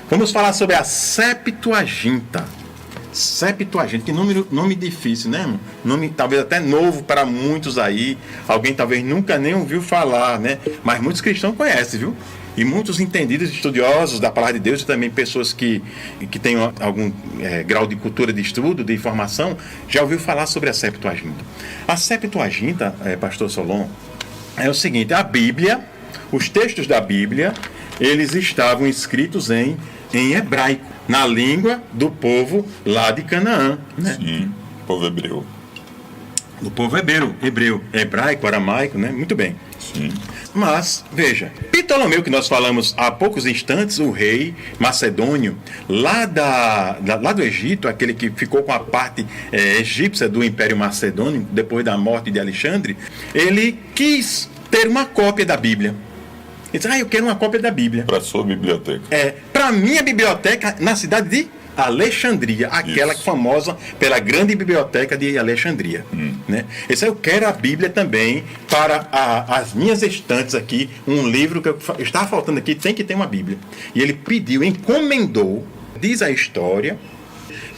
Vamos falar sobre a Septuaginta. Septuaginta, que nome difícil, né, irmão? Nome talvez até novo para muitos aí. Alguém talvez nunca nem ouviu falar, né? Mas muitos cristãos conhecem, viu? E muitos entendidos, estudiosos da palavra de Deus, e também pessoas que têm algum grau de cultura de estudo, de informação, já ouviu falar sobre a Septuaginta. A Septuaginta, pastor Solon, é o seguinte: a Bíblia, os textos da Bíblia, eles estavam escritos em hebraico, na língua do povo lá de Canaã, né? Sim, povo hebreu. Do povo hebreu, hebraico, aramaico, né? Muito bem. Sim. Mas, veja, Ptolomeu, que nós falamos há poucos instantes, o rei macedônio, lá do Egito, aquele que ficou com a parte egípcia do Império Macedônio, depois da morte de Alexandre, ele quis ter uma cópia da Bíblia. Ele disse: eu quero uma cópia da Bíblia. Para sua biblioteca. Para minha biblioteca na cidade de Alexandria, aquela famosa pela grande biblioteca de Alexandria. Né? Esse eu quero a Bíblia também para as minhas estantes aqui, um livro que está faltando aqui, tem que ter uma Bíblia. E ele pediu, encomendou, diz a história,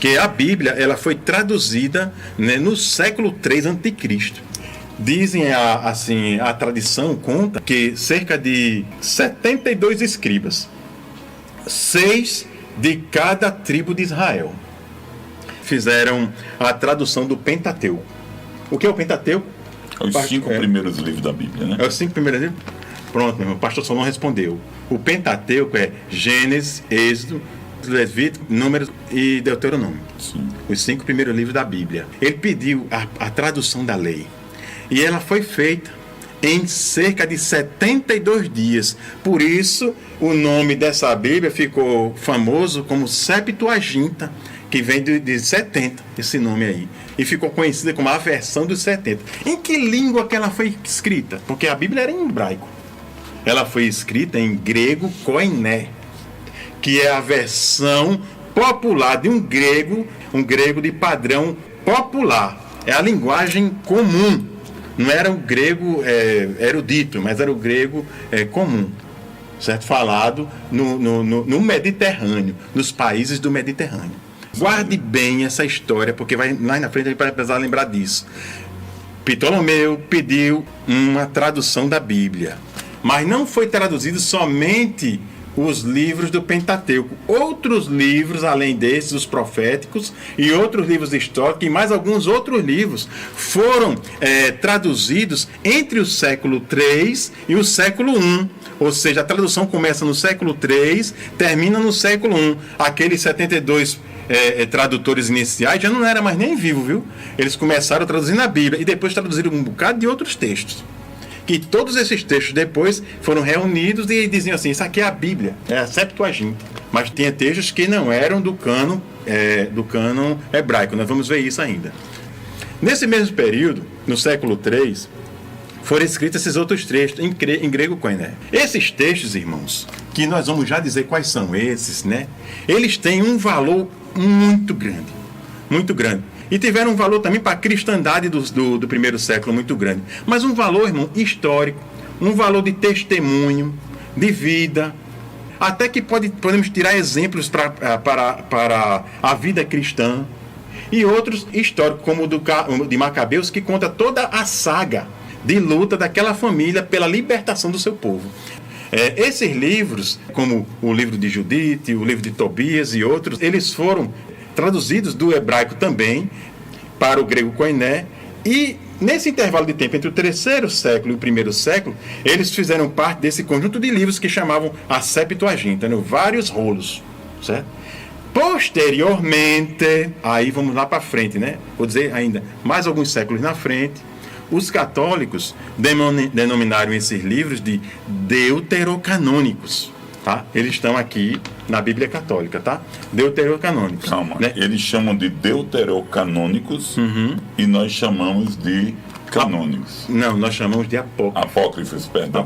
que a Bíblia ela foi traduzida, né, no século III a.C. Dizem, a tradição conta que cerca de 72 escribas, 6 de cada tribo de Israel, fizeram a tradução do Pentateuco. O que é o Pentateuco? Os 5 primeiros livros da Bíblia, né? É os 5 primeiros livros? Pronto, meu irmão, o pastor Solon respondeu. O Pentateuco é Gênesis, Êxodo, Levítico, Números e Deuteronômio. Sim. Os 5 primeiros livros da Bíblia. Ele pediu a tradução da lei. E ela foi feita em cerca de 72 dias. Por isso, o nome dessa Bíblia ficou famoso como Septuaginta, que vem de 70, esse nome aí. E ficou conhecida como a versão dos 70. Em que língua que ela foi escrita? Porque a Bíblia era em hebraico. Ela foi escrita em grego koiné, que é a versão popular de um grego de padrão popular. É a linguagem comum. Não era o grego erudito, mas era o grego comum, certo? Falado no Mediterrâneo, nos países do Mediterrâneo. Guarde bem essa história, porque lá na frente a gente vai precisar lembrar disso. Ptolomeu pediu uma tradução da Bíblia, mas não foi traduzido somente os livros do Pentateuco. Outros livros, além desses, os proféticos, e outros livros históricos, e mais alguns outros livros, foram traduzidos entre o século III e o século I. Ou seja, a tradução começa no século III, termina no século I. Aqueles 72 tradutores iniciais já não eram mais nem vivos, viu? Eles começaram traduzindo a Bíblia e depois traduziram um bocado de outros textos. Que todos esses textos depois foram reunidos e diziam assim: isso aqui é a Bíblia, é a Septuaginta. Mas tinha textos que não eram do cânon hebraico. Nós vamos ver isso ainda. Nesse mesmo período, no século III, foram escritos esses outros textos em grego koiné. Esses textos, irmãos, que nós vamos já dizer quais são esses, né? Eles têm um valor muito grande, muito grande. E tiveram um valor também para a cristandade do primeiro século muito grande. Mas um valor, irmão, histórico, um valor de testemunho, de vida. Até que podemos tirar exemplos para a vida cristã. E outros históricos, como o de Macabeus, que conta toda a saga de luta daquela família pela libertação do seu povo. Esses livros, como o livro de Judite, o livro de Tobias e outros, eles foram traduzidos do hebraico também para o grego koiné, e nesse intervalo de tempo entre o terceiro século e o primeiro século, eles fizeram parte desse conjunto de livros que chamavam a Septuaginta, né? Vários rolos, certo? Posteriormente, aí vamos lá para frente, né? Vou dizer ainda mais alguns séculos na frente, os católicos denominaram esses livros de deuterocanônicos. Tá? Eles estão aqui na Bíblia Católica, tá? Deuterocanônicos. Calma, né? Eles chamam de deuterocanônicos e nós chamamos de canônicos. Não, nós chamamos de apócrifos. Apócrifos, perdão.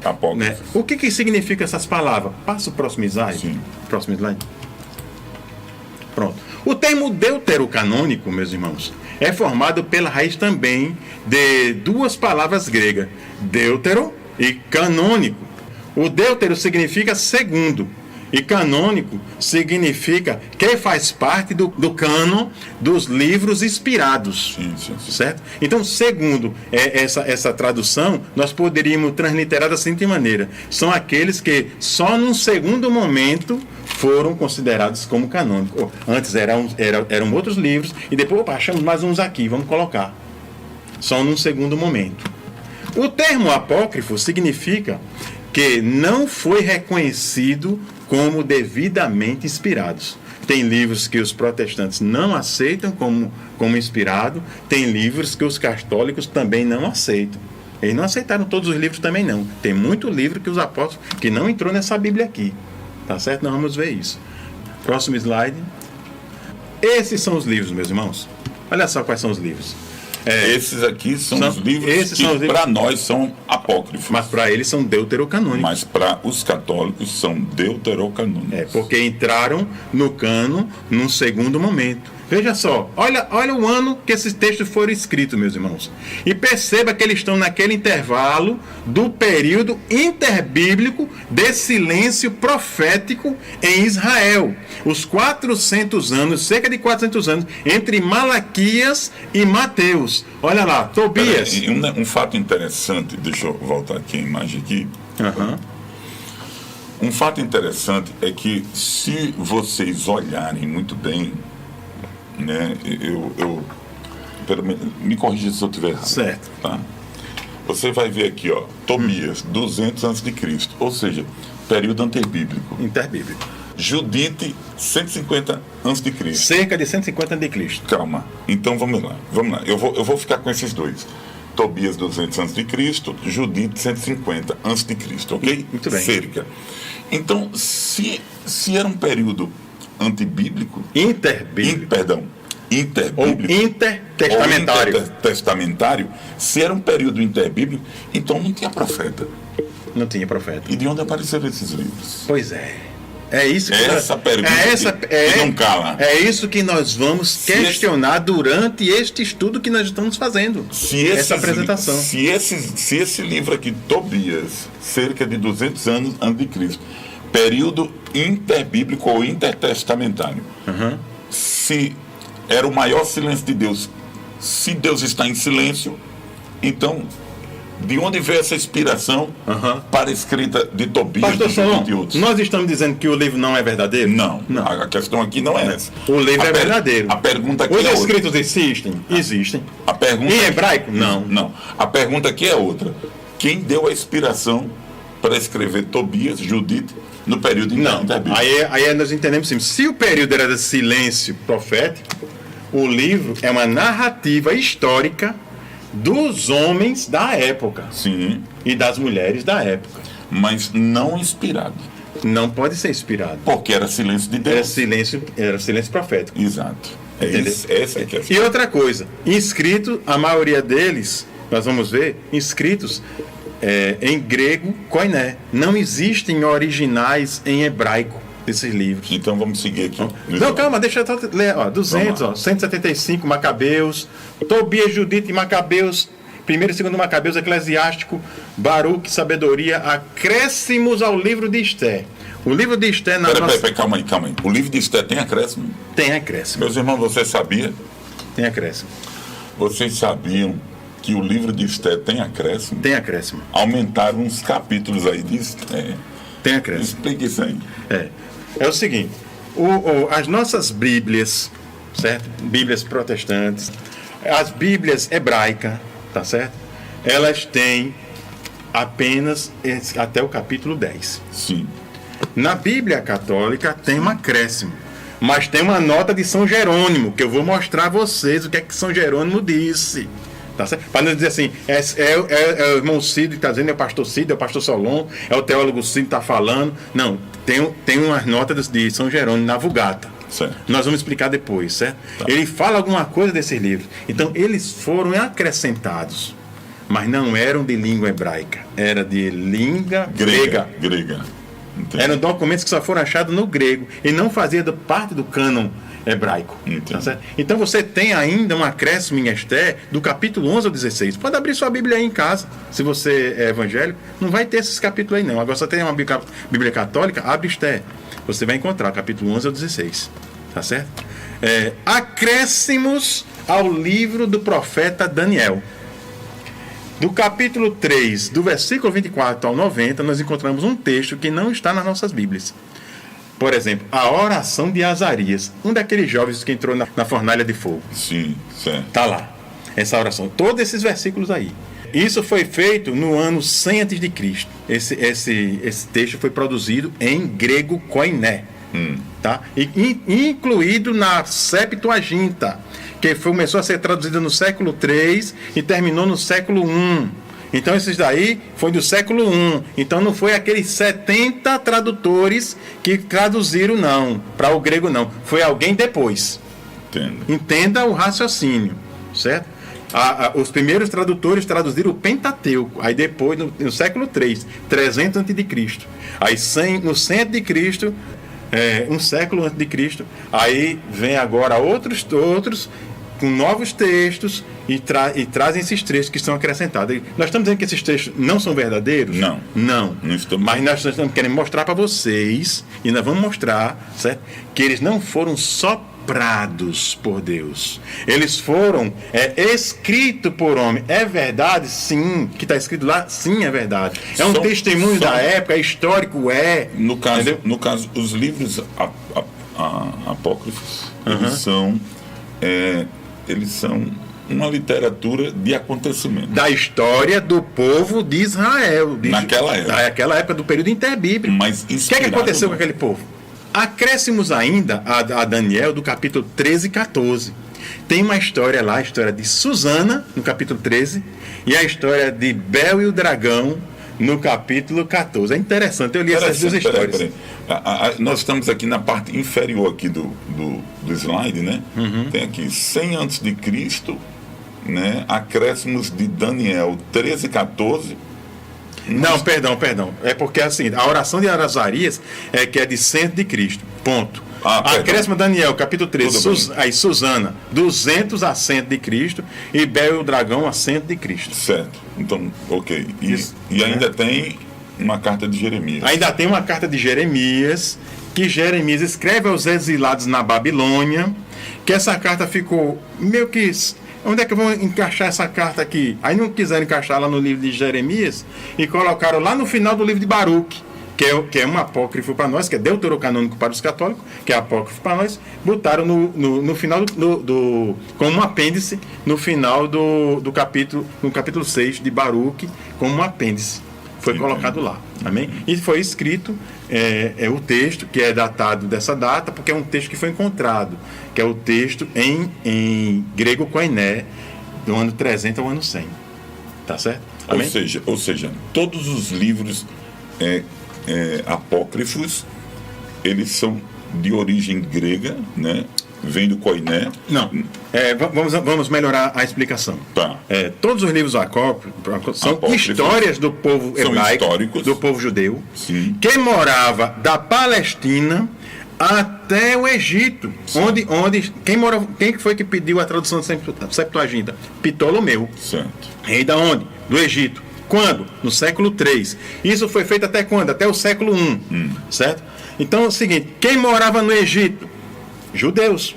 Apócrifos. Né? O que significa essas palavras? Passa o próximo slide. Sim. Próximo slide. Pronto. O termo deuterocanônico, meus irmãos, é formado pela raiz também de duas palavras gregas, deutero e canônico. O deutero significa segundo E canônico significa que faz parte do cânon dos livros inspirados. Sim. Certo? Então, segundo essa tradução, nós poderíamos transliterar da seguinte maneira: são aqueles que só num segundo momento foram considerados como canônicos. Antes eram outros livros, e depois, achamos mais uns aqui, vamos colocar. Só num segundo momento. O termo apócrifo significa que não foi reconhecido como devidamente inspirados. Tem livros que os protestantes não aceitam como inspirado, tem livros que os católicos também não aceitam. Eles não aceitaram todos os livros também não. Tem muito livro que os apóstolos que não entrou nessa Bíblia aqui. Tá certo? Nós vamos ver isso. Próximo slide. Esses são os livros, meus irmãos. Olha só quais são os livros. Esses aqui são os livros que para nós são apócrifos. Mas para eles são deuterocanônicos. Mas para os católicos são deuterocanônicos. Porque entraram no cano num segundo momento. Veja só, olha o ano que esses textos foram escritos, meus irmãos. E perceba que eles estão naquele intervalo do período interbíblico de silêncio profético em Israel. Os 400 anos, cerca de 400 anos, entre Malaquias e Mateus. Olha lá, Tobias. Um fato interessante, deixa eu voltar aqui a imagem aqui. Um fato interessante é que se vocês olharem muito bem, né, me corrija se eu estiver errado. Certo. Tá? Você vai ver aqui, ó, Tobias, 200 a.C., ou seja, período antebíblico. Interbíblico. Judite, 150 a.C. Cerca de 150 a.C. Calma. Então vamos lá. Eu vou ficar com esses dois. Tobias, 200 a.C., Judite, 150 a.C., ok? Muito bem. Cerca. Então, se era um período antibíblico... Interbíblico. Interbíblico. Ou intertestamentário. Ou intertestamentário. Se era um período interbíblico, então não tinha profeta. Não tinha profeta. E de onde apareceram esses livros? Pois é. É isso que essa pergunta que não cala. É isso que nós vamos questionar durante este estudo que nós estamos fazendo. Essa apresentação. Se esse livro aqui, Tobias, cerca de 200 anos antes de Cristo, período interbíblico ou intertestamentário, se era o maior silêncio de Deus, se Deus está em silêncio, então de onde veio essa inspiração para a escrita de Tobias, Pastor de Solon, e outros? nós estamos dizendo que o livro não é verdadeiro? Não. A questão aqui não é essa. O livro é verdadeiro. A pergunta aqui Os é outra. escritos existem? Existem. A pergunta em hebraico? Não. Não. A pergunta aqui é outra. Quem deu a inspiração para escrever Tobias, Judite, no período interbíblico? Aí nós entendemos assim, se o período era de silêncio profético, o livro é uma narrativa histórica dos homens da época. Sim. E das mulheres da época. Mas não inspirado. Não pode ser inspirado. Porque era silêncio de Deus. Era silêncio profético. Exato. Essa é a questão. E outra coisa, inscrito, a maioria deles, nós vamos ver, inscritos em grego koiné. Não existem originais em hebraico desses livros. Então vamos seguir aqui. Não, calma, deixa eu ler. 200, 175 Macabeus, Tobias, Judite e Macabeus, 1º e 2º Macabeus, Eclesiástico, Baruque, Sabedoria, acréscimos ao livro de Esther. O livro de Esther... Calma aí. O livro de Esther tem acréscimo? Tem acréscimo. Meus irmãos, vocês sabiam? Tem acréscimo. Vocês sabiam que o livro de Esther tem acréscimo? Tem acréscimo. Aumentaram uns capítulos aí de Esther. Tem acréscimo. Explique isso aí. É o seguinte, as nossas Bíblias, certo? Bíblias protestantes, as Bíblias hebraicas, tá certo? Elas têm apenas até o capítulo 10. Sim. Na Bíblia católica tem um acréscimo, mas tem uma nota de São Jerônimo, que eu vou mostrar a vocês o que é que São Jerônimo disse. Tá certo? Para não dizer assim, é o irmão Cid que está dizendo, é o pastor Cid, é o pastor Solon, é o teólogo Cid que está falando. Não, tem umas notas de São Jerônimo na Vulgata. Certo. Nós vamos explicar depois, certo? Tá. Ele fala alguma coisa desses livros. Então, eles foram acrescentados, mas não eram de língua hebraica, era de língua grega. Entendi. Eram documentos que só foram achados no grego e não fazia parte do cânon hebraico. Tá certo? Então você tem ainda um acréscimo em Esther do capítulo 11 ao 16. Pode abrir sua Bíblia aí em casa, se você é evangélico. Não vai ter esses capítulos aí não. Agora você tem uma Bíblia católica, abre Esther. Você vai encontrar capítulo 11 ao 16. Tá certo? Acréscimos ao livro do profeta Daniel. Do capítulo 3, do versículo 24 ao 90, nós encontramos um texto que não está nas nossas Bíblias. Por exemplo, a oração de Azarias, um daqueles jovens que entrou na fornalha de fogo. Sim, certo. Está lá, essa oração. Todos esses versículos aí. Isso foi feito no ano 100 a.C. Esse texto foi produzido em grego koiné. Tá? E incluído na Septuaginta, que começou a ser traduzida no século III e terminou no século I. Então esses daí foi do século I. Então não foi aqueles 70 tradutores que traduziram não, para o grego não. Foi alguém depois. Entendo. Entenda o raciocínio, certo? Os primeiros tradutores traduziram o Pentateuco. Aí depois, no século III, 300 a.C. Aí no 100 a.C., um século antes de Cristo, aí vem agora outros com novos textos e trazem esses textos que são acrescentados. Nós estamos dizendo que esses textos não são verdadeiros? Não estamos. Mas nós estamos querendo mostrar para vocês, e nós vamos mostrar, certo? Que eles não foram soprados por Deus. Eles foram escritos por homem. É verdade? Sim. Que está escrito lá? Sim, é verdade. É um testemunho da época, é histórico, No caso, os livros apócrifos, eles são uma literatura de acontecimento. Da história do povo de Israel. Naquela época do período interbíblico. Mas o que aconteceu com aquele povo? Acréscimos ainda a Daniel do capítulo 13 e 14. Tem uma história lá, a história de Susana, no capítulo 13, e a história de Bel e o Dragão, no capítulo 14. É interessante, eu li essas duas histórias. Peraí. Nós estamos aqui na parte inferior aqui do slide, né? Tem aqui 100 a.C., né? Acréscimos de Daniel 13 e 14. Não, perdão. É porque assim, a oração de Azarias que é de 100 de Cristo. Ponto. Acréscimo Daniel, capítulo 13. Aí Susana, 200 a 100 de Cristo, e Bel e o Dragão a 100 de Cristo. Certo. Então, ok. E ainda tem uma carta de Jeremias. Ainda tem uma carta de Jeremias, que Jeremias escreve aos exilados na Babilônia, que essa carta ficou meio que... Onde é que eu vou encaixar essa carta aqui? Aí não quiseram encaixar lá no livro de Jeremias e colocaram lá no final do livro de Baruque, que é um apócrifo para nós, que é deuterocanônico para os católicos, que é apócrifo para nós, botaram no final como um apêndice, no final do capítulo, no capítulo 6 de Baruque, como um apêndice. Foi colocado lá. Amém? E foi escrito o texto, que é datado dessa data, porque é um texto que foi encontrado, que é o texto em grego koiné, do ano 300 ao ano 100. Tá certo? Amém? Ou seja, todos os livros apócrifos, eles são de origem grega, né? Vem do koiné. Não. Vamos melhorar a explicação. Tá. Todos os livros apócrifos são histórias do povo hebraico, do povo judeu, sim, que morava da Palestina até o Egito, onde quem foi que pediu a tradução da Septuaginta? Ptolomeu. Certo. Rei da onde? Do Egito. Quando? No século III. Isso foi feito até quando? Até o século I. Certo? Então é o seguinte, quem morava no Egito? Judeus.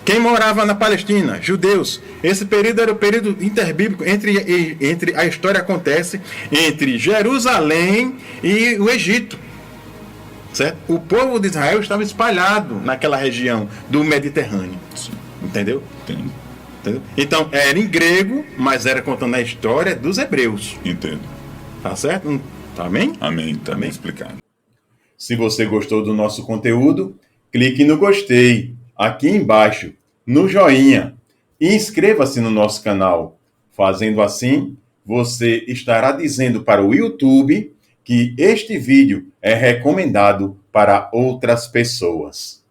Quem morava na Palestina? Judeus. Esse período era o período interbíblico entre a história acontece entre Jerusalém e o Egito. Certo? O povo de Israel estava espalhado naquela região do Mediterrâneo. Entendeu? Entendo. Entendeu? Então, era em grego, mas era contando a história dos hebreus. Entendo. Tá certo? Amém? Amém. Tá bem explicado. Se você gostou do nosso conteúdo, clique no gostei aqui embaixo, no joinha, e inscreva-se no nosso canal. Fazendo assim, você estará dizendo para o YouTube que este vídeo é recomendado para outras pessoas.